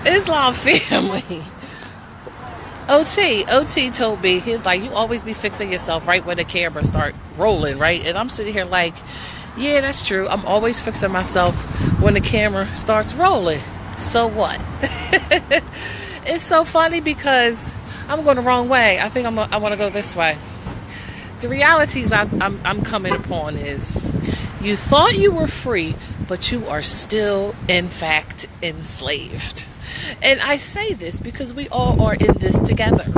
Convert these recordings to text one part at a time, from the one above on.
Islam family. OT told me, he's like, you always be fixing yourself right when the camera start rolling, right? And I'm sitting here like, yeah, that's true. I'm always fixing myself when the camera starts rolling. So what? It's so funny because I'm going the wrong way. I think I want to go this way. The realities I'm coming upon is you thought you were free, but you are still, in fact, enslaved. And I say this because we all are in this together. And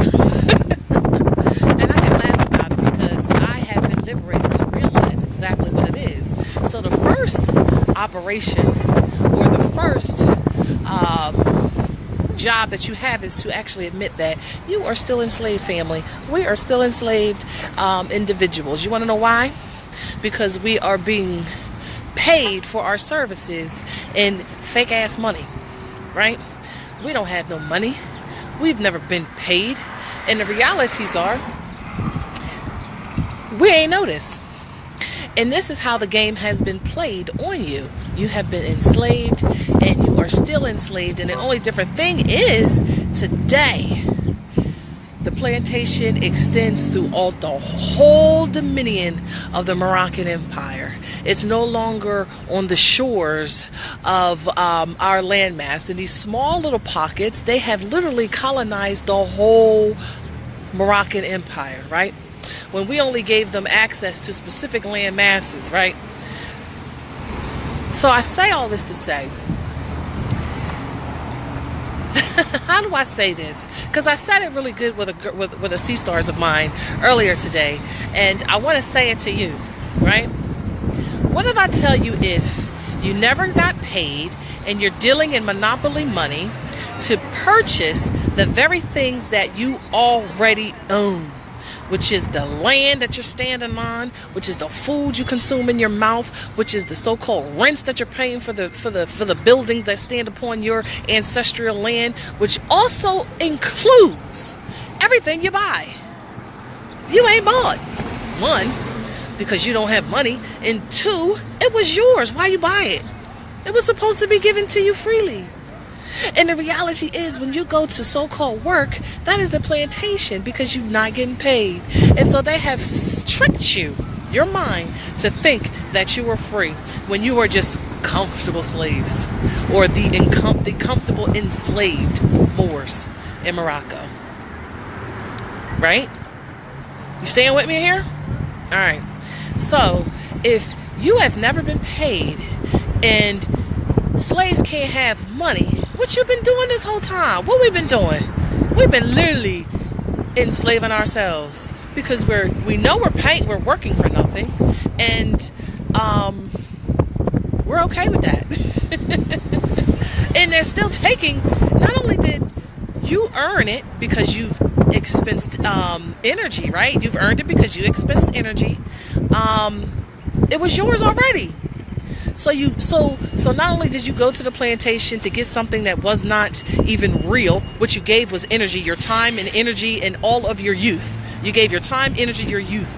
I can laugh about it because I have been liberated to realize exactly what it is. So the first operation or the first job that you have is to actually admit that you are still enslaved, family. We are still enslaved individuals. You want to know why? Because we are being paid for our services in fake ass money, right? We don't have no money. We've never been paid. And the realities are, we ain't noticed. And this is how the game has been played on you. You have been enslaved and you are still enslaved. And the only different thing is today, the plantation extends through all the whole dominion of the Moroccan Empire. It's no longer on the shores of our landmass. In these small little pockets, they have literally colonized the whole Moroccan Empire, right? When we only gave them access to specific land masses, right? So I say all this to say, how do I say this? Because I said it really good with a C-stars of mine earlier today, and I want to say it to you, right? What if I tell you if you never got paid and you're dealing in monopoly money to purchase the very things that you already own, which is the land that you're standing on, which is the food you consume in your mouth, which is the so-called rents that you're paying for the buildings that stand upon your ancestral land, which also includes everything you buy. You ain't bought. One, because you don't have money, and two, it was yours. Why you buy it? It was supposed to be given to you freely. And the reality is, when you go to so-called work, that is the plantation, because you're not getting paid. And so they have tricked you, your mind, to think that you were free when you were just comfortable slaves, or the comfortable enslaved Moors in Morocco. Right? You staying with me here? All right. So if you have never been paid and slaves can't have money, what you been doing this whole time? What we been doing? We've been literally enslaving ourselves because we know we're working for nothing, and we're okay with that. And they're still taking. Not only did you earn it because you've expensed energy, right? You've earned it because you expensed energy. It was yours already. So not only did you go to the plantation to get something that was not even real, what you gave was energy, your time and energy and all of your youth. You gave your time, energy, your youth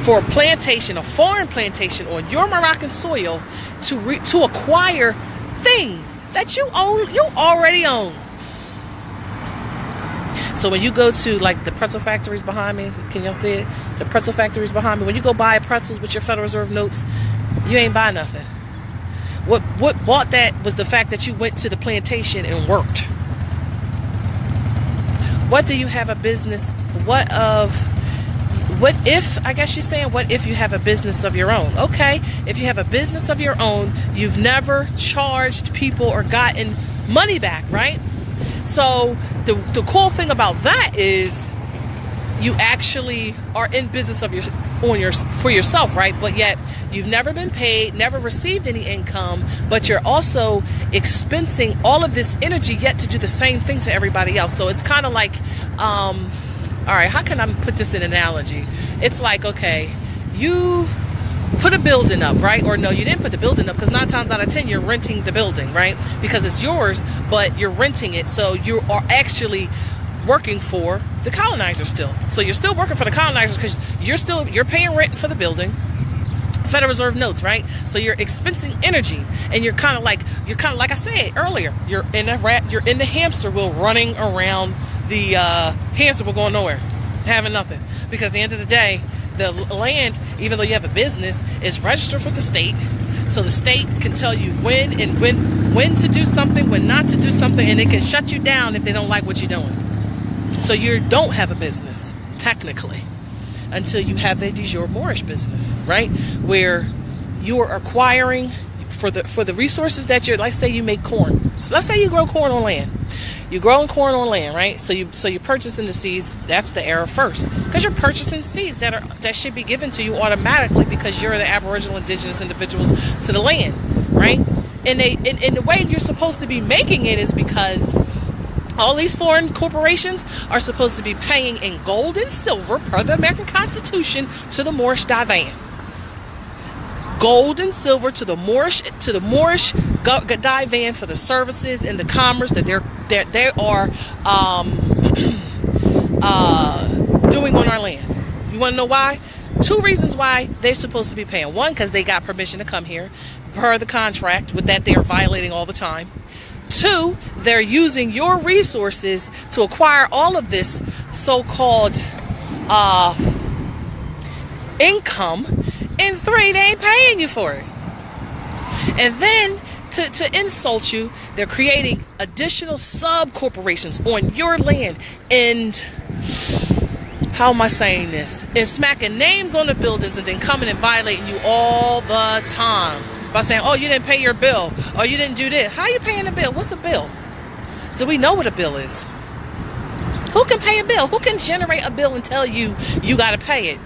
for a plantation, a foreign plantation on your Moroccan soil to acquire things that you already own. So when you go to like the pretzel factories behind me, can y'all see it? The pretzel factories behind me. When you go buy pretzels with your Federal Reserve notes, you ain't buy nothing. What bought that was the fact that you went to the plantation and worked. What do you have a business? What if, I guess you're saying, what if you have a business of your own? Okay, if you have a business of your own, you've never charged people or gotten money back, right? So the cool thing about that is you actually are in business for yourself, right? But yet you've never been paid, never received any income, but you're also expensing all of this energy yet to do the same thing to everybody else. So it's kind of like, all right, how can I put this in an analogy? It's like, okay, you put a building up, right? Or no, you didn't put the building up, because 9 times out of 10 you're renting the building, right? Because it's yours, but you're renting it, so you are actually working for the colonizers still. So you're still working for the colonizers because you're paying rent for the building. Federal Reserve notes, right? So you're expensing energy, and you're kind of like I said earlier, you're in the hamster wheel running around the hamster wheel going nowhere, having nothing. Because at the end of the day, the land, even though you have a business, is registered for the state. So the state can tell you when to do something, when not to do something, and they can shut you down if they don't like what you're doing. So you don't have a business, technically, until you have a de jure Moorish business, right? Where you are acquiring for the resources that you're, let's say you make corn. So let's say you grow corn on land. You're growing corn on land, right? So you're purchasing the seeds. That's the error first, because you're purchasing seeds that should be given to you automatically because you're the Aboriginal indigenous individuals to the land, right? And the way you're supposed to be making it is because all these foreign corporations are supposed to be paying in gold and silver per the American Constitution to the Moorish divan. Gold and silver to the Moorish divan for the services and the commerce that they are doing on our land. You want to know why? 2 reasons why they're supposed to be paying. 1, because they got permission to come here per the contract, with that they're violating all the time. 2, they're using your resources to acquire all of this so-called income. And 3, they ain't paying you for it. And then to insult you, they're creating additional sub-corporations on your land. And how am I saying this? And smacking names on the buildings and then coming and violating you all the time. By saying, oh, you didn't pay your bill. Or you didn't do this. How are you paying a bill? What's a bill? Do we know what a bill is? Who can pay a bill? Who can generate a bill and tell you you got to pay it?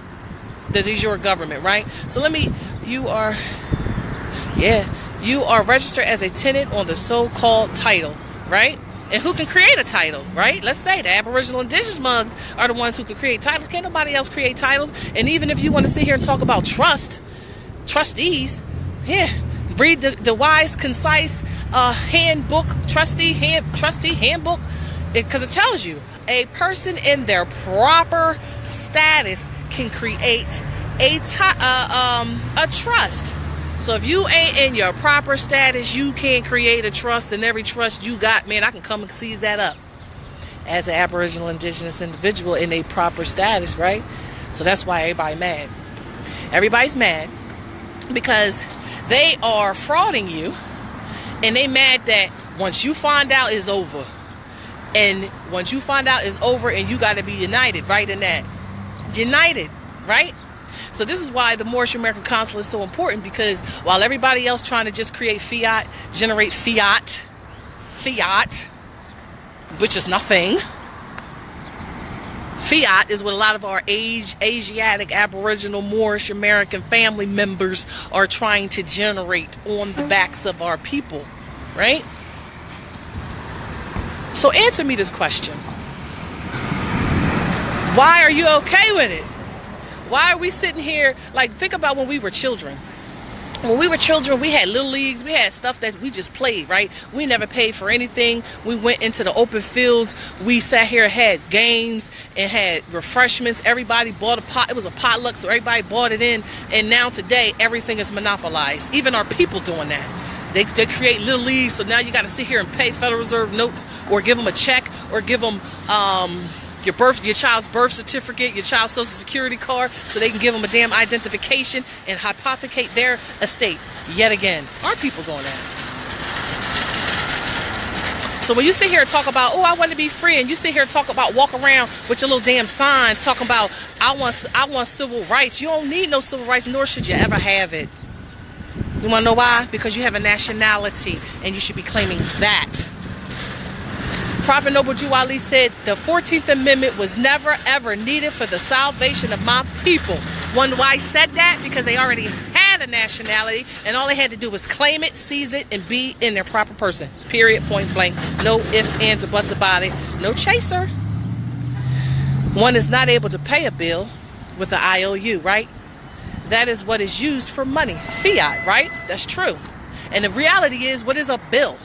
This is your government, right? So you are registered as a tenant on the so-called title, right? And who can create a title, right? Let's say the Aboriginal indigenous mugs are the ones who can create titles. Can't nobody else create titles. And even if you want to sit here and talk about trustees, read the wise, concise handbook, trustee handbook, because it tells you a person in their proper status can create a trust. So if you ain't in your proper status, you can't create a trust, and every trust you got, man, I can come and seize that up as an Aboriginal indigenous individual in a proper status, right? So that's why everybody's mad. Everybody's mad because they are frauding you, and they mad that once you find out it's over. And once you find out it's over, and you got to be united, right, in that. United, right? So this is why the Moorish American Consulate is so important, because while everybody else trying to just create fiat, generate fiat, which is nothing. Fiat is what a lot of our Asiatic, Aboriginal, Moorish American family members are trying to generate on the backs of our people, right? So answer me this question. Why are you okay with it? Why are we sitting here, like, think about when we were children. When we were children, we had little leagues. We had stuff that we just played, right? We never paid for anything. We went into the open fields. We sat here, had games, and had refreshments. Everybody bought a pot. It was a potluck, so everybody bought it in. And now today, everything is monopolized. Even our people doing that. They create little leagues, so now you got to sit here and pay Federal Reserve notes, or give them a check, or give them your child's birth certificate, your child's social security card, so they can give them a damn identification and hypothecate their estate. Yet again, our people doing that. So when you sit here and talk about, oh, I want to be free, and you sit here and talk about, walk around with your little damn signs talking about, I want civil rights. You don't need no civil rights, nor should you ever have it. You want to know why? Because you have a nationality, and you should be claiming that. Prophet Noble Jew Ali said the 14th Amendment was never ever needed for the salvation of my people. Wonder why he said that? Because they already had a nationality, and all they had to do was claim it, seize it, and be in their proper person. Period, point blank. No ifs, ands, or buts about it. No chaser. One is not able to pay a bill with an IOU, right? That is what is used for money. Fiat, right? That's true. And the reality is, what is a bill?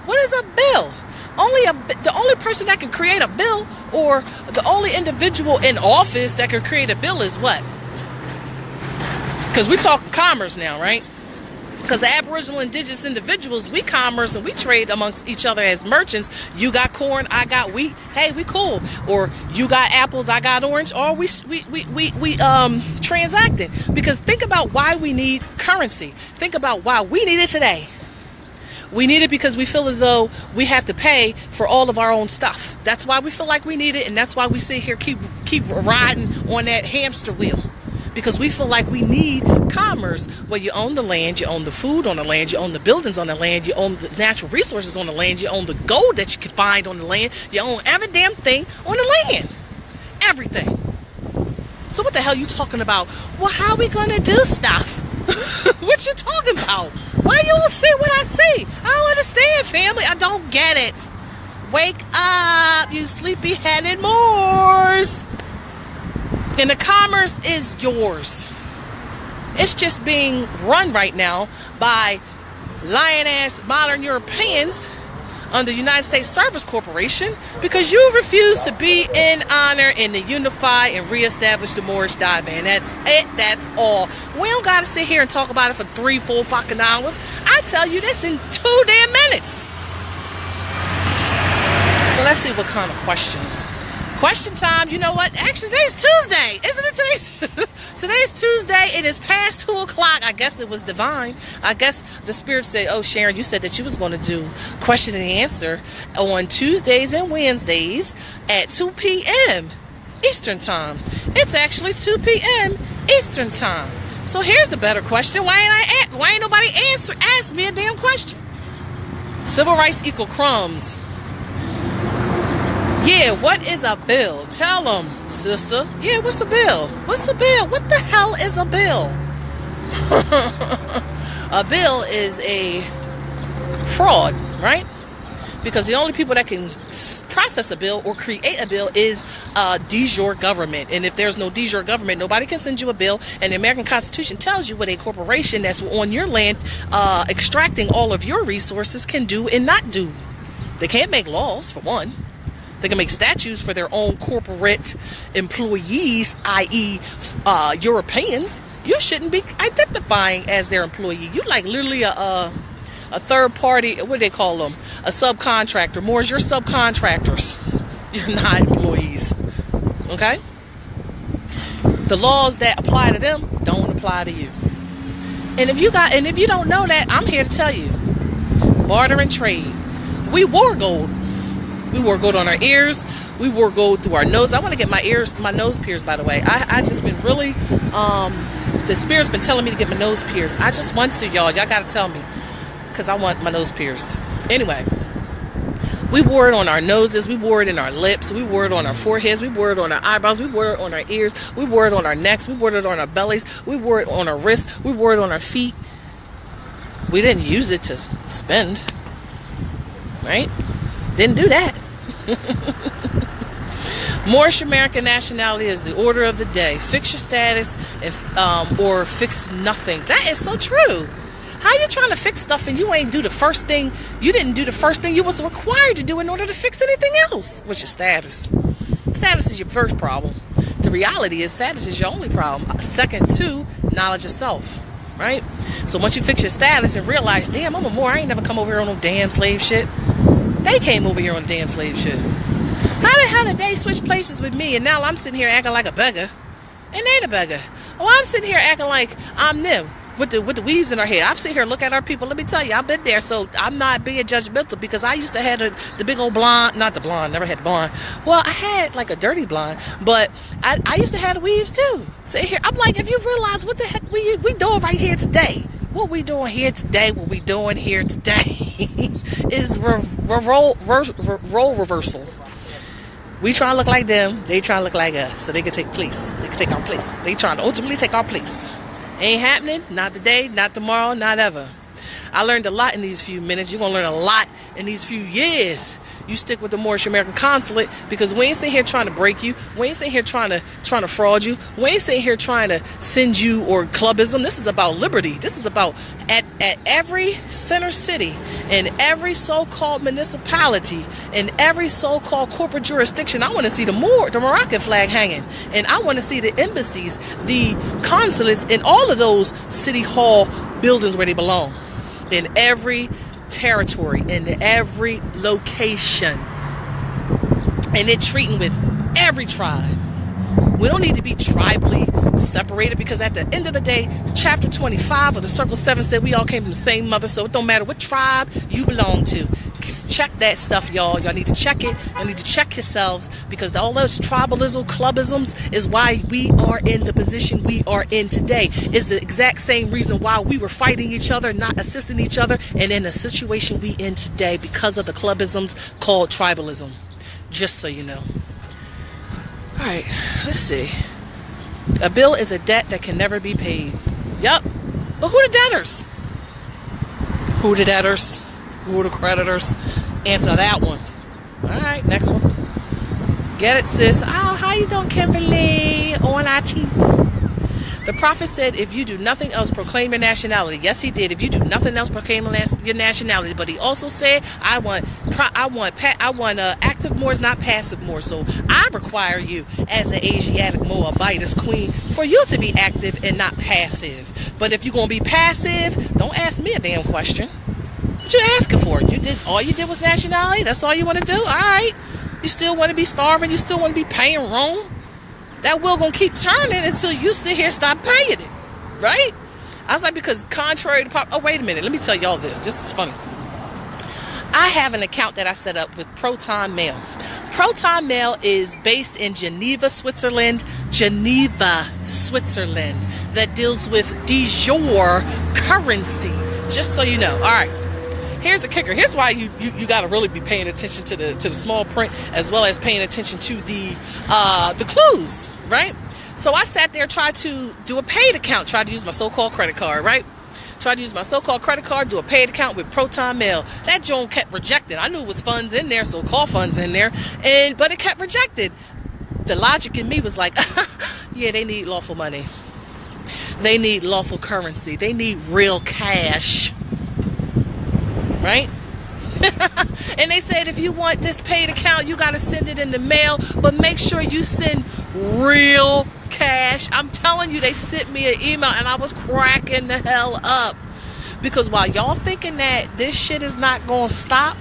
What is a bill? The only person that can create a bill, or the only individual in office that can create a bill, is what? Because we talk commerce now, right? Because the Aboriginal indigenous individuals, we commerce and we trade amongst each other as merchants. You got corn, I got wheat. Hey, we cool. Or you got apples, I got orange. Or we transacting. Because think about why we need currency. Think about why we need it today. We need it because we feel as though we have to pay for all of our own stuff. That's why we feel like we need it, and that's why we sit here keep riding on that hamster wheel. Because we feel like we need commerce. Well, you own the land, you own the food on the land, you own the buildings on the land, you own the natural resources on the land, you own the gold that you can find on the land, you own every damn thing on the land. Everything. So what the hell you talking about? Well, how we gonna do stuff? What you talking about? Why you don't see what I see? I don't understand, family. I don't get it. Wake up, you sleepy-headed Moors. And the commerce is yours. It's just being run right now by lion-ass modern Europeans under the United States Service Corporation because you refuse to be in honor and to unify and reestablish the Moorish divan. That's it. That's all. We don't got to sit here and talk about it for 3-4 fucking hours. I tell you this in 2 damn minutes. So let's see what kind of questions. Question time. You know what? Actually, today's Tuesday. Isn't it today's Tuesday? It is past 2 o'clock. I guess it was divine. I guess the Spirit said, oh, Sharon, you said that you was going to do question and answer on Tuesdays and Wednesdays at 2 p.m. Eastern time. It's actually 2 p.m. Eastern time. So here's the better question. Why ain't nobody ask me a damn question? Civil rights equal crumbs. Yeah, what is a bill? Tell them, sister. Yeah, what's a bill? What's a bill? What the hell is a bill? A bill is a fraud, right? Because the only people that can process a bill or create a bill is de jure government. And if there's no de jure government, nobody can send you a bill. And the American Constitution tells you what a corporation that's on your land extracting all of your resources can do and not do. They can't make laws, for one. They can make statutes for their own corporate employees, i.e. Europeans. You shouldn't be identifying as their employee. You like literally a third party, what do they call them? A subcontractor. More as your subcontractors. You're not employees. Okay? The laws that apply to them don't apply to you. And if you don't know that, I'm here to tell you. Barter and trade. We wore gold. We wore gold on our ears. We wore gold through our nose. I want to get my nose pierced, by the way. I just been really, the Spirit's been telling me to get my nose pierced. I just want to, y'all. Y'all got to tell me. Because I want my nose pierced. Anyway. We wore it on our noses. We wore it in our lips. We wore it on our foreheads. We wore it on our eyebrows. We wore it on our ears. We wore it on our necks. We wore it on our bellies. We wore it on our wrists. We wore it on our feet. We didn't use it to spend. Right? Didn't do that. Moorish American nationality is the order of the day. Fix your status or fix nothing. That is so true. How you trying to fix stuff and you ain't do the first thing? You didn't do the first thing you was required to do in order to fix anything else, which is status. Status is your first problem. The reality is status is your only problem. Second to knowledge of self. Right? So once you fix your status and realize, damn, I'm a Moor. I ain't never come over here on no damn slave shit. They came over here on damn slave shit. How the hell did they switch places with me? And now I'm sitting here acting like a beggar. And they ain't a beggar. Oh, I'm sitting here acting like I'm them. With the weaves in our head. I'm sitting here looking at our people. Let me tell you, I've been there. So I'm not being judgmental because I used to have the big old blonde. Not the blonde. Never had the blonde. Well, I had like a dirty blonde. But I used to have the weaves too. So here, I'm like, if you realize what the heck we doing right here today. What we doing here today is role reversal. We try to look like them, they try to look like us, so they can take place. They can take our place. They trying to ultimately take our place. Ain't happening, not today, not tomorrow, not ever. I learned a lot in these few minutes. You're going to learn a lot in these few years. you stick with the Moorish American consulate, because we ain't sitting here trying to break you. We ain't sitting here trying to fraud you. We ain't sitting here trying to send you or clubism. This is about liberty. This is about at every center city, in every so-called municipality, in every so-called corporate jurisdiction, I want to see the Moroccan flag hanging. And I want to see the embassies, the consulates, in all of those city hall buildings where they belong. In every territory, in every location. And they're treating with every tribe. We don't need to be tribally separated, because at the end of the day, chapter 25 of the Circle 7 said we all came from the same mother, so it don't matter what tribe you belong to. Check that stuff, y'all. Y'all need to check it. Y'all need to check yourselves, because all those tribalism, clubisms is why we are in the position we are in today. Is the exact same reason why we were fighting each other, not assisting each other, and in the situation we in today, because of the clubisms called tribalism. Just so you know. All right, let's see. A bill is a debt that can never be paid. Yup. But who the debtors? Who the debtors? Who are the creditors? Answer that one. All right, next one. Get it, sis. Oh, how you doing, Kimberly? On our teeth. The prophet said, if you do nothing else, proclaim your nationality. Yes, he did. If you do nothing else, proclaim your nationality. But he also said, I want active Moors, not passive Moors. So I require you, as an Asiatic Moabitess queen, for you to be active and not passive. But if you're gonna be passive, don't ask me a damn question. What you asking for? All you did was nationality? That's all you want to do? All right. You still want to be starving? You still want to be paying Rome? That wheel gonna keep turning until you sit here and stop paying it, right? I was like, because contrary to oh, wait a minute, let me tell y'all this. This is funny. I have an account that I set up with Proton Mail. Proton Mail is based in Geneva, Switzerland, that deals with de jure currency. Just so you know. All right. Here's the kicker. Here's why you got to really be paying attention to the small print, as well as paying attention to the clues, right? So I sat there, tried to do a paid account, tried to use my so-called credit card, right? Tried to use my so-called credit card, do a paid account with Proton Mail. That joint kept rejected. I knew it was funds in there, so-called funds in there, but it kept rejected. The logic in me was like, yeah, they need lawful money. They need lawful currency. They need real cash. Right? And they said, if you want this paid account, you got to send it in the mail, but make sure you send real cash. I'm telling you, they sent me an email and I was cracking the hell up, because while y'all thinking that this shit is not going to stop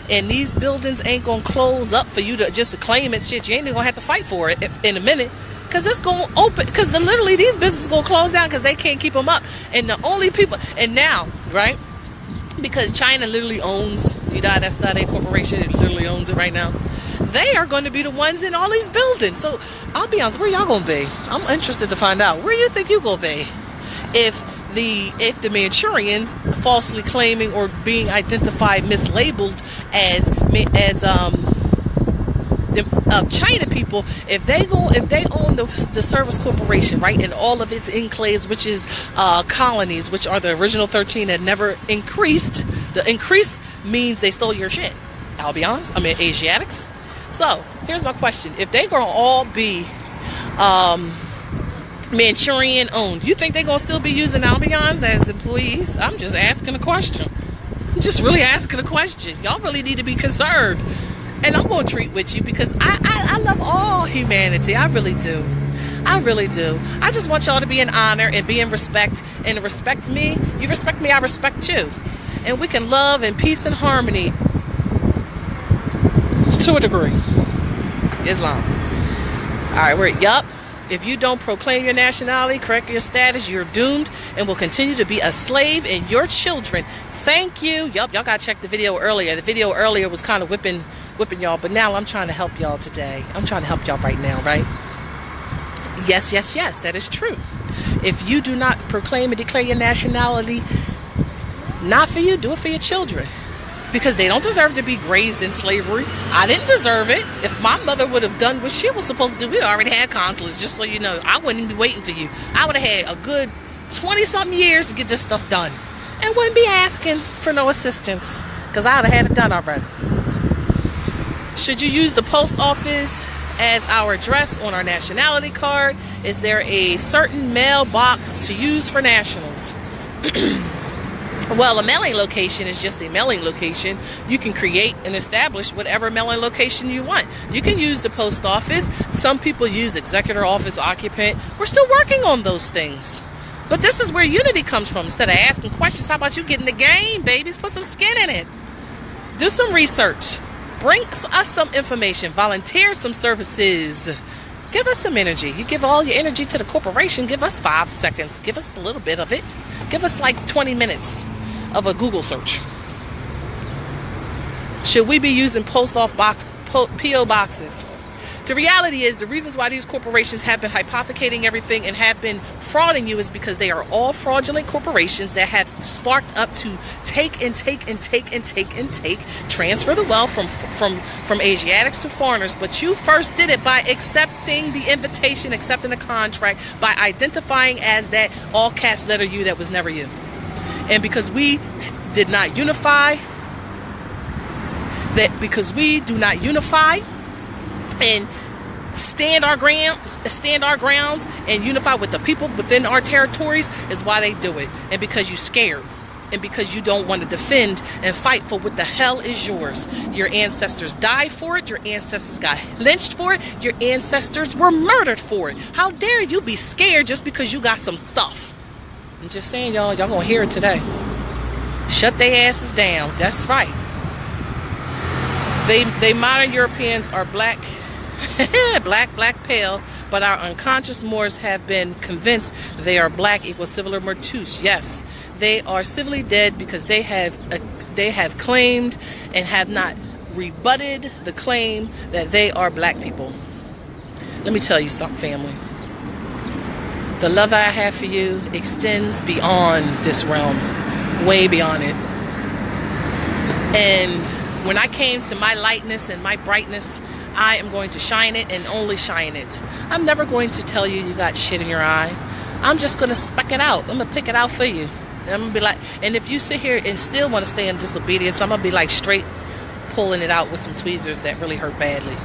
and these buildings ain't going to close up for you to claim it, shit, you ain't even going to have to fight for it in a minute, because it's going to open, because literally these businesses going to close down because they can't keep them up. And the only people, and now, right? Because China literally owns, that's not a corporation, it literally owns it right now. They are going to be the ones in all these buildings. So I'll be honest, where y'all going to be? I'm interested to find out. Where you think you going to be? If the Manchurians falsely claiming or being identified, mislabeled as China people, if they own the Service Corporation, right, and all of its enclaves, which is colonies, which are the original 13 that never increased. The increase means they stole your shit. I'll be honest. I mean, Asiatics. So here's my question: if they're gonna all be Manchurian owned, you think they're gonna still be using Albions as employees? I'm just asking a question. I'm just really asking a question. Y'all really need to be concerned. And I'm going to treat with you, because I love all humanity. I really do. I really do. I just want y'all to be in honor and be in respect. And respect me. You respect me, I respect you. And we can love in peace and harmony to a degree. Islam. Alright, yup. If you don't proclaim your nationality, correct your status, you're doomed and will continue to be a slave, and your children. Thank you. Yup, y'all got to check the video earlier. The video earlier was kind of whipping y'all, but now I'm trying to help y'all today. I'm trying to help y'all right now, right? Yes, that is true. If you do not proclaim and declare your nationality, not for you, do it for your children, because they don't deserve to be raised in slavery. I didn't deserve it. If my mother would have done what she was supposed to do, we already had consulates, just so you know. I wouldn't even be waiting for you. I would have had a good 20-something years to get this stuff done, and wouldn't be asking for no assistance, because I would have had it done already. Should you use the post office as our address on our nationality card? Is there a certain mailbox to use for nationals? Well, a mailing location is just a mailing location. You can create and establish whatever mailing location you want. You can use the post office. Some people use executor office, occupant. We're still working on those things. But this is where unity comes from. Instead of asking questions, how about you get in the game, babies? Put some skin in it. Do some research. Bring us some information. Volunteer some services. Give us some energy. You give all your energy to the corporation. Give us 5 seconds. Give us a little bit of it. Give us like 20 minutes of a Google search. Should we be using P.O. boxes? The reality is, the reasons why these corporations have been hypothecating everything and have been frauding you is because they are all fraudulent corporations that have sparked up to take and take and take and take and take, transfer the wealth from Asiatics to foreigners. But you first did it by accepting the invitation, accepting the contract, by identifying as that all caps letter U that was never you. And because we did not unify, because we do not unify and stand our grounds and unify with the people within our territories, is why they do it. And because you're scared, and because you don't want to defend and fight for what the hell is yours. Your ancestors died for it. Your ancestors got lynched for it. Your ancestors were murdered for it. How dare you be scared just because you got some stuff? I'm just saying, y'all gonna hear it today. Shut their asses down. That's right. They modern Europeans are black, black, pale, but our unconscious Moors have been convinced they are black equals civil or mertus. Yes, they are civilly dead because they have claimed and have not rebutted the claim that they are black people. Let me tell you something, family. The love that I have for you extends beyond this realm, way beyond it. And when I came to my lightness and my brightness, I am going to shine it and only shine it. I'm never going to tell you got shit in your eye. I'm just going to speck it out. I'm going to pick it out for you. And I'm going to be like, and if you sit here and still want to stay in disobedience, I'm going to be like straight pulling it out with some tweezers that really hurt badly.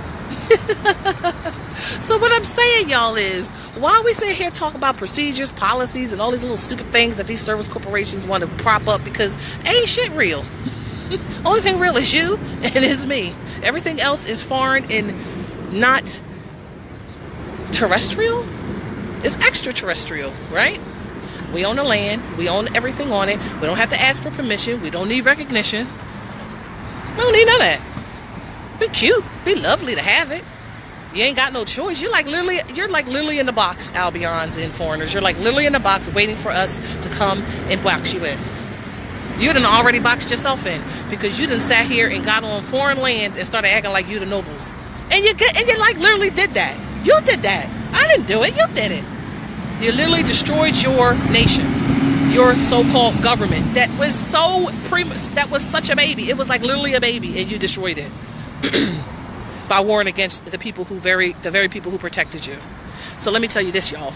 So what I'm saying, y'all, is while we sit here talk about procedures, policies, and all these little stupid things that these service corporations want to prop up because ain't shit real. Only thing real is you and is me. Everything else is foreign and not terrestrial. It's extraterrestrial, right? We own the land. We own everything on it. We don't have to ask for permission. We don't need recognition. We don't need none of that. Be cute. Be lovely to have it. You ain't got no choice. You're like literally in the box, Albions and foreigners. You're like literally in the box waiting for us to come and box you in. You done already boxed yourself in because you done sat here and got on foreign lands and started acting like you the nobles. And you like literally did that. You did that. I didn't do it. You did it. You literally destroyed your nation, your so-called government that was that was such a baby. It was like literally a baby, and you destroyed it by warring against the people the very people who protected you. So let me tell you this, y'all.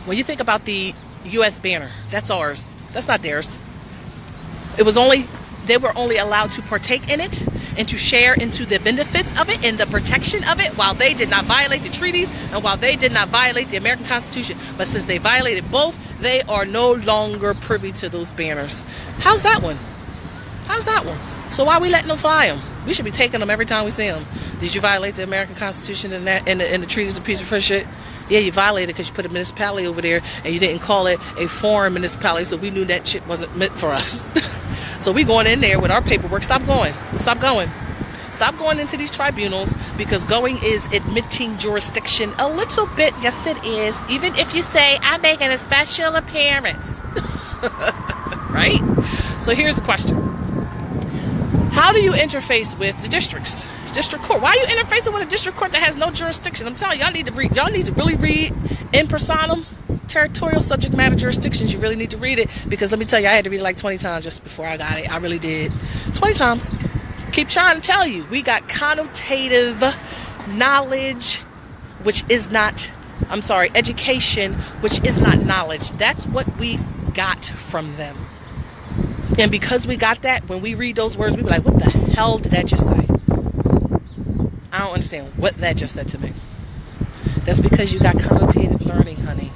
When you think about the U.S. banner, that's ours. That's not theirs. They were only allowed to partake in it and to share into the benefits of it and the protection of it while they did not violate the treaties and while they did not violate the American Constitution. But since they violated both, they are no longer privy to those banners. How's that one? How's that one? So why are we letting them fly them? We should be taking them every time we see them. Did you violate the American Constitution and the treaties of peace and friendship? Yeah, you violated because you put a municipality over there and you didn't call it a foreign municipality, so we knew that shit wasn't meant for us. So we going in there with our paperwork. Stop going. Stop going. Stop going into these tribunals, because going is admitting jurisdiction a little bit. Yes, it is. Even if you say, I'm making a special appearance. Right? So here's the question. How do you interface with the districts? District court. Why are you interfacing with a district court that has no jurisdiction? I'm telling you, y'all need to read. Y'all need to really read in personam, territorial subject matter jurisdictions. You really need to read it, because let me tell you, I had to read it like 20 times just before I got it. I really did. 20 times. Keep trying to tell you. We got connotative knowledge, which is not, education, which is not knowledge. That's what we got from them. And because we got that, when we read those words, we be like, what the hell did that just say? I don't understand what that just said to me. That's because you got connotative learning, honey.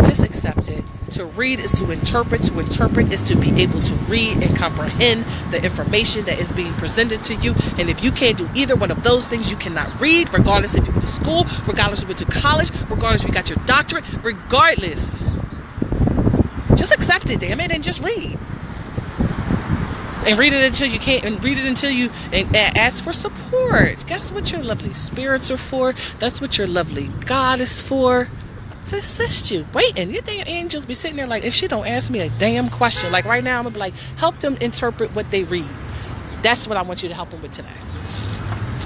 Just accept it. To read is to interpret. To interpret is to be able to read and comprehend the information that is being presented to you. And if you can't do either one of those things, you cannot read, regardless if you went to school, regardless if you went to college, regardless if you got your doctorate, regardless. Just accept it, damn it, and just read. And read it until you can't, and read it until you and ask for support. Guess what your lovely spirits are for? That's what your lovely God is for. To assist you. Waiting. Your damn angels be sitting there like, if she don't ask me a damn question, like right now, I'm gonna be like, help them interpret what they read. That's what I want you to help them with today.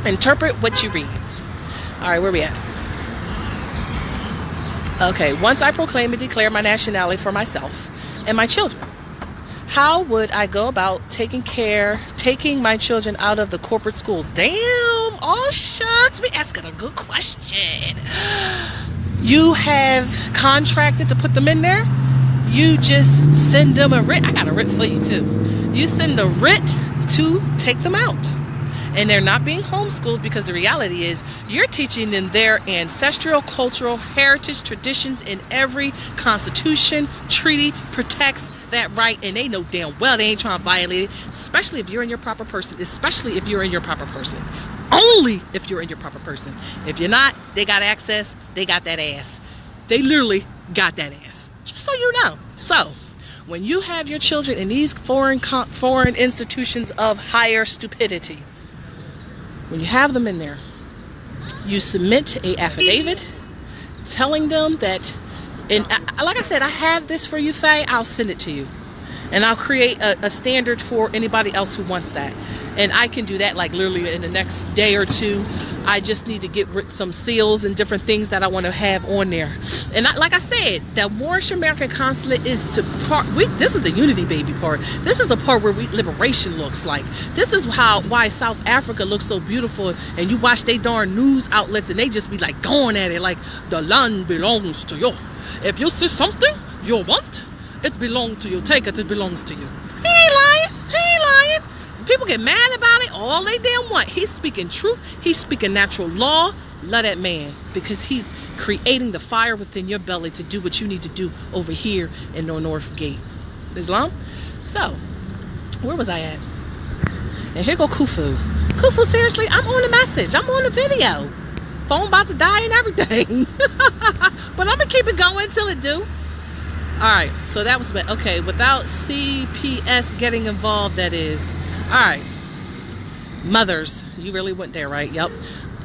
Interpret what you read. All right, where we at? Okay, once I proclaim and declare my nationality for myself and my children, how would I go about taking my children out of the corporate schools? Damn, oh shucks, we asking a good question. You have contracted to put them in there. You just send them a writ. I got a writ for you too. You send the writ to take them out. And they're not being homeschooled because the reality is you're teaching them their ancestral, cultural, heritage, traditions, in every constitution, treaty protects that right, and they know damn well they ain't trying to violate it, especially if you're in your proper person, especially if you're in your proper person. Only if you're in your proper person. If you're not, they got access, they got that ass. They literally got that ass. Just so you know. So, when you have your children in these foreign institutions of higher stupidity, when you have them in there, you submit a affidavit telling them that, and like I said, I have this for you, Faye. I'll send it to you. And I'll create a standard for anybody else who wants that. And I can do that like literally in the next day or two. I just need to get some seals and different things that I want to have on there. And like I said, the Moorish American Consulate is to part. This is the unity baby part. This is the part where liberation looks like. This is why South Africa looks so beautiful. And you watch they darn news outlets and they just be like going at it like the land belongs to you. If you see something you want, it belongs to you. Take it. It belongs to you. He ain't lying. He ain't lying. People get mad about it all they damn want. He's speaking truth. He's speaking natural law. Love that man, because he's creating the fire within your belly to do what you need to do over here in the North Gate. Islam? So, where was I at? And here go Khufu. Khufu, seriously, I'm on the message. I'm on the video. Phone about to die and everything. But I'm going to keep it going until it do. Alright, so that was, okay, without CPS getting involved, that is. Alright, mothers, you really went there, right? Yep.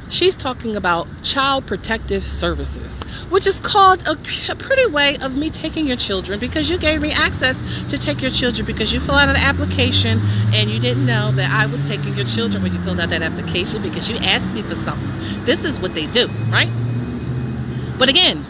She's talking about Child Protective Services, which is called a pretty way of me taking your children, because you gave me access to take your children because you filled out an application and you didn't know that I was taking your children when you filled out that application because you asked me for something. This is what they do, right? But again,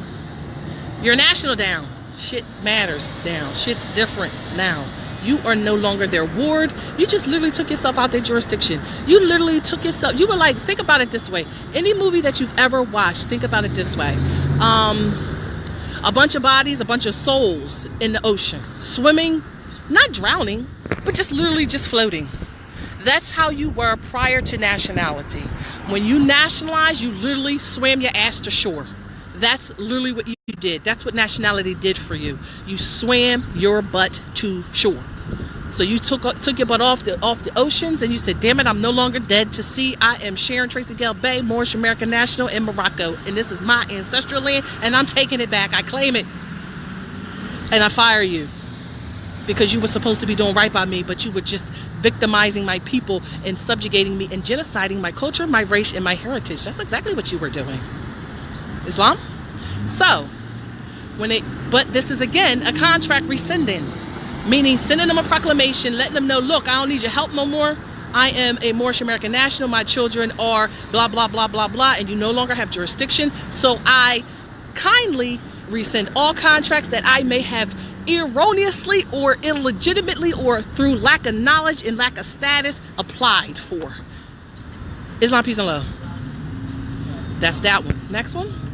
your national down. Shit matters down. Shit's different now. You are no longer their ward. You just literally took yourself out their jurisdiction. You literally took yourself. You were like, think about it this way. Any movie that you've ever watched, think about it this way. A bunch of bodies, a bunch of souls in the ocean, swimming, not drowning, but just literally just floating. That's how you were prior to nationality. When you nationalized, you literally swam your ass to shore. That's literally what you did. That's what nationality did for you. You swam your butt to shore. So you took your butt off the oceans and you said, damn it, I'm no longer dead to sea. I am Sharon Tracy Gale Bay, Moorish American National in Morocco. And this is my ancestral land and I'm taking it back. I claim it. And I fire you. Because you were supposed to be doing right by me, but you were just victimizing my people and subjugating me and genociding my culture, my race, and my heritage. That's exactly what you were doing. Islam? So, but this is again a contract rescinding, meaning sending them a proclamation, letting them know, look, I don't need your help no more. I am a Moorish American national. My children are blah, blah, blah, blah, blah, and you no longer have jurisdiction. So I kindly rescind all contracts that I may have erroneously or illegitimately or through lack of knowledge and lack of status applied for. Islam, peace, and love. That's that one. Next one.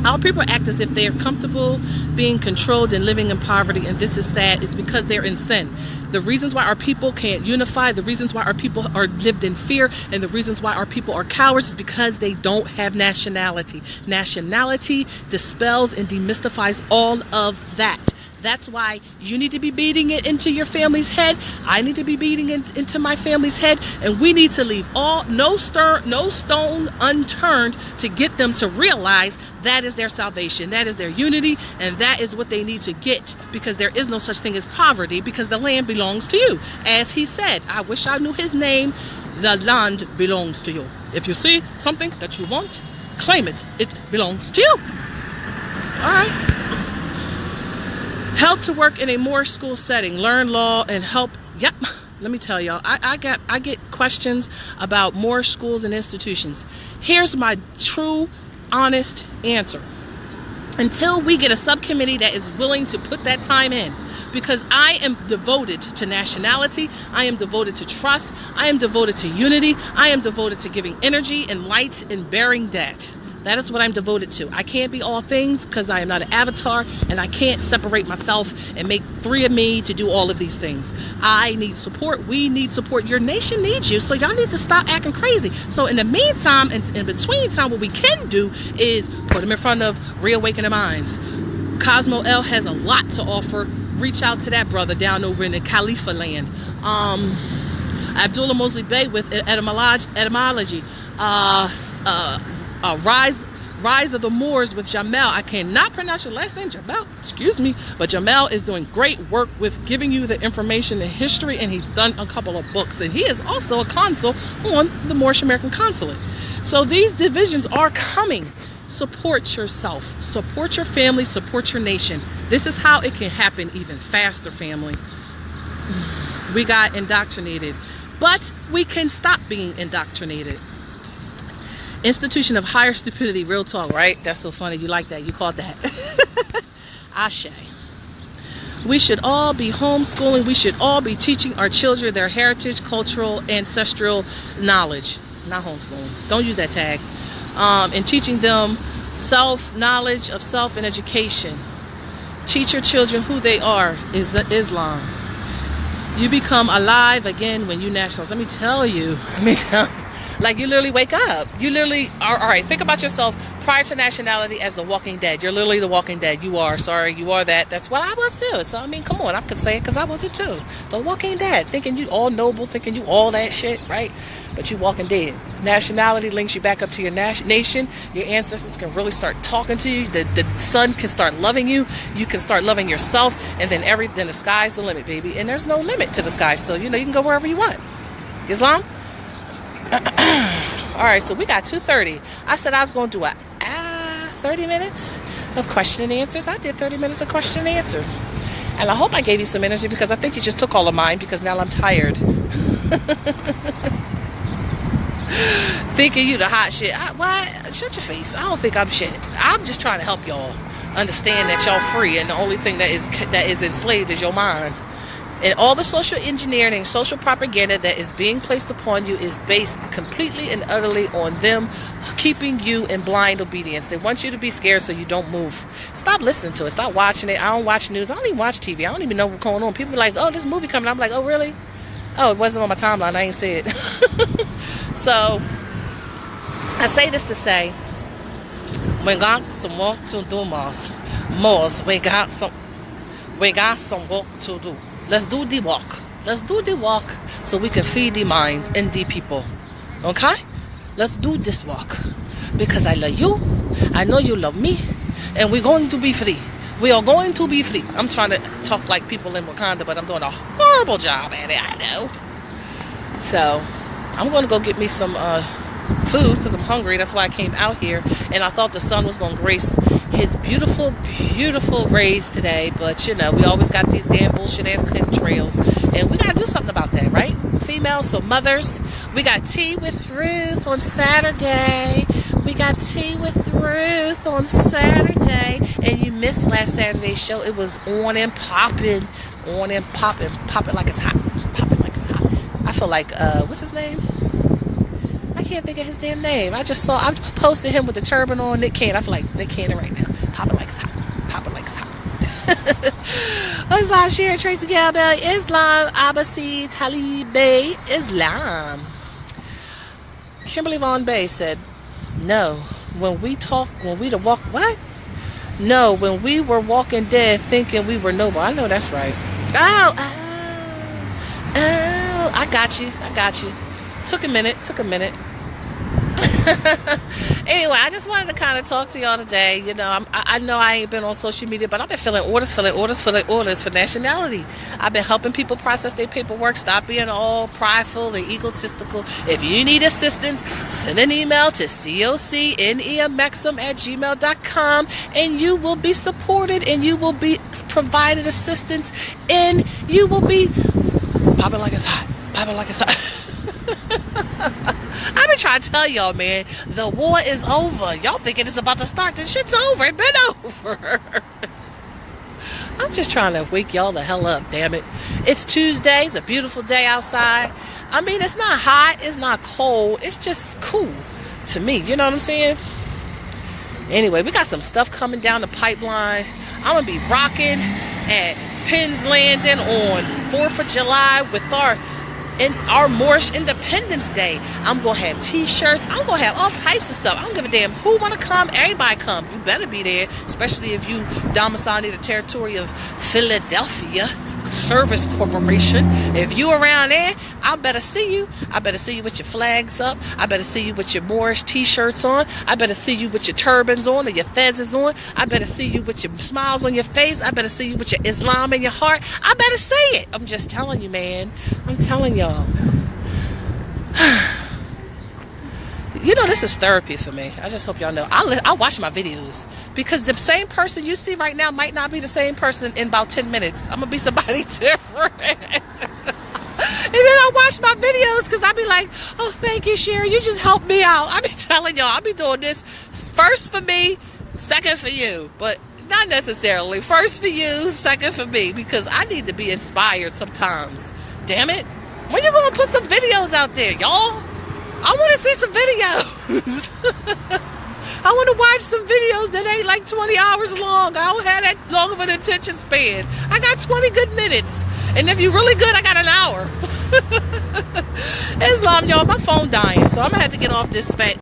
Our people act as if they are comfortable being controlled and living in poverty, and this is sad. It's because they're in sin. The reasons why our people can't unify, the reasons why our people are lived in fear, and the reasons why our people are cowards is because they don't have nationality. Nationality dispels and demystifies all of that. That's why you need to be beating it into your family's head. I need to be beating it into my family's head, and we need to leave no stone unturned to get them to realize that is their salvation, that is their unity, and that is what they need to get, because there is no such thing as poverty, because the land belongs to you. As he said, I wish I knew his name, the land belongs to you. If you see something that you want, claim it. It belongs to you. All right. Help to work in a more school setting, learn law, and help. Yep, let me tell y'all, I get questions about more schools and institutions. Here's my true, honest answer. Until we get a subcommittee that is willing to put that time in, because I am devoted to nationality, I am devoted to trust, I am devoted to unity, I am devoted to giving energy and light and bearing that. That is what I'm devoted to. I can't be all things because I am not an avatar, and I can't separate myself and make three of me to do all of these things. I need support. We need support. Your nation needs you, so y'all need to stop acting crazy. So in the meantime, in between time, what we can do is put them in front of Reawakening Minds. Cosmo L has a lot to offer. Reach out to that brother down over in the Khalifa land. Abdullah Mosley Bey with etymology. Rise of the Moors with Jamel. I cannot pronounce your last name, Jamel, excuse me, but Jamel is doing great work with giving you the information and history, and he's done a couple of books, and he is also a consul on the Moorish American Consulate. So these divisions are coming. Support yourself, support your family, support your nation. This is how it can happen even faster, family. We got indoctrinated, but we can stop being indoctrinated. Institution of higher stupidity, real talk, right? That's so funny. You like that. You caught that. Ashe. We should all be homeschooling. We should all be teaching our children their heritage, cultural, ancestral knowledge. Not homeschooling. Don't use that tag. And teaching them self-knowledge of self and education. Teach your children who they are is Islam. You become alive again when you nationalize. Let me tell you. Like, you literally wake up. You literally are, all right, think about yourself prior to nationality as the Walking Dead. You're literally the Walking Dead. You are, sorry, you are that. That's what I was too. So, I mean, come on, I could say it because I was it too. The Walking Dead, thinking you all noble, thinking you all that shit, right? But you walking dead. Nationality links you back up to your nation. Your ancestors can really start talking to you. The sun can start loving you. You can start loving yourself. And then the sky's the limit, baby. And there's no limit to the sky. So, you know, you can go wherever you want. Islam? All right, so we got 2:30. I said I was going to do 30 minutes of question and answers. I did 30 minutes of question and answer. And I hope I gave you some energy, because I think you just took all of mine, because now I'm tired. Thinking you the hot shit. Why? Shut your face. I don't think I'm shit. I'm just trying to help y'all understand that y'all free, and the only thing that is enslaved is your mind. And all the social engineering and social propaganda that is being placed upon you is based completely and utterly on them keeping you in blind obedience. They want you to be scared so you don't move. Stop listening to it. Stop watching it. I don't watch news. I don't even watch TV. I don't even know what's going on. People are like, oh, this movie coming. I'm like, oh, really? Oh, it wasn't on my timeline. I ain't see it. So, I say this to say, we got some work to do, Mars. We got some work to do. Let's do the walk. Let's do the walk so we can feed the minds and the people. Okay? Let's do this walk. Because I love you. I know you love me. And we're going to be free. We are going to be free. I'm trying to talk like people in Wakanda, but I'm doing a horrible job at it. I know. So, I'm going to go get me some food because I'm hungry. That's why I came out here. And I thought the sun was going to grace his beautiful, beautiful rays today. But, you know, we always got these damn bullshit-ass chemtrails. And we got to do something about that, right? Females, so mothers. We got Tea with Ruth on Saturday. We got Tea with Ruth on Saturday. And you missed last Saturday's show. It was on and popping. On and popping. Popping like it's hot. Popping like it's hot. I feel like, what's his name? I can't think of his damn name. I posted him with the turban on, Nick Cannon. I feel like Nick Cannon right now. Popping like it's hot. Popping like it's hot. Islam, Share, Tracy Galbell, Islam, Abbasi, Taliban, Islam. Kimberly Von Bay said, no, when we were walking dead thinking we were noble. I know that's right. Oh, I got you. Took a minute. Anyway, I just wanted to kind of talk to y'all today. You know, I know I ain't been on social media, but I've been filling orders for Nationality. I've been helping people process their paperwork, stop being all prideful and egotistical. If you need assistance, send an email to cocnemexum@gmail.com, and you will be supported, and you will be provided assistance, and you will be popping like it's hot. I've been trying to tell y'all, man, the war is over. Y'all thinking it's about to start. This shit's over. It's been over. I'm just trying to wake y'all the hell up, damn it. It's Tuesday. It's a beautiful day outside. I mean, it's not hot. It's not cold. It's just cool to me. You know what I'm saying? Anyway, we got some stuff coming down the pipeline. I'm going to be rocking at Penn's Landing on 4th of July with our Moorish Independence Day. I'm going to have t-shirts. I'm going to have all types of stuff. I don't give a damn who want to come. Everybody come. You better be there, especially if you domicile in the territory of Philadelphia Service Corporation. If you around there, I better see you. I better see you with your flags up. I better see you with your Moorish t-shirts on. I better see you with your turbans on or your fezzes on. I better see you with your smiles on your face. I better see you with your Islam in your heart. I better see it. I'm just telling you, man. I'm telling y'all. You know, this is therapy for me. I just hope y'all know. I watch my videos because the same person you see right now might not be the same person in about 10 minutes. I'm going to be somebody different. And then I watch my videos because I be like, oh, thank you, Sherry. You just helped me out. I be telling y'all, I be doing this first for me, second for you. But not necessarily. First for you, second for me, because I need to be inspired sometimes. Damn it. When you going to put some videos out there, y'all? I want to see some videos. I want to watch some videos that ain't like 20 hours long. I don't have that long of an attention span. I got 20 good minutes. And if you're really good, I got an hour. Islam, y'all, my phone dying. So I'm going to have to get off this fat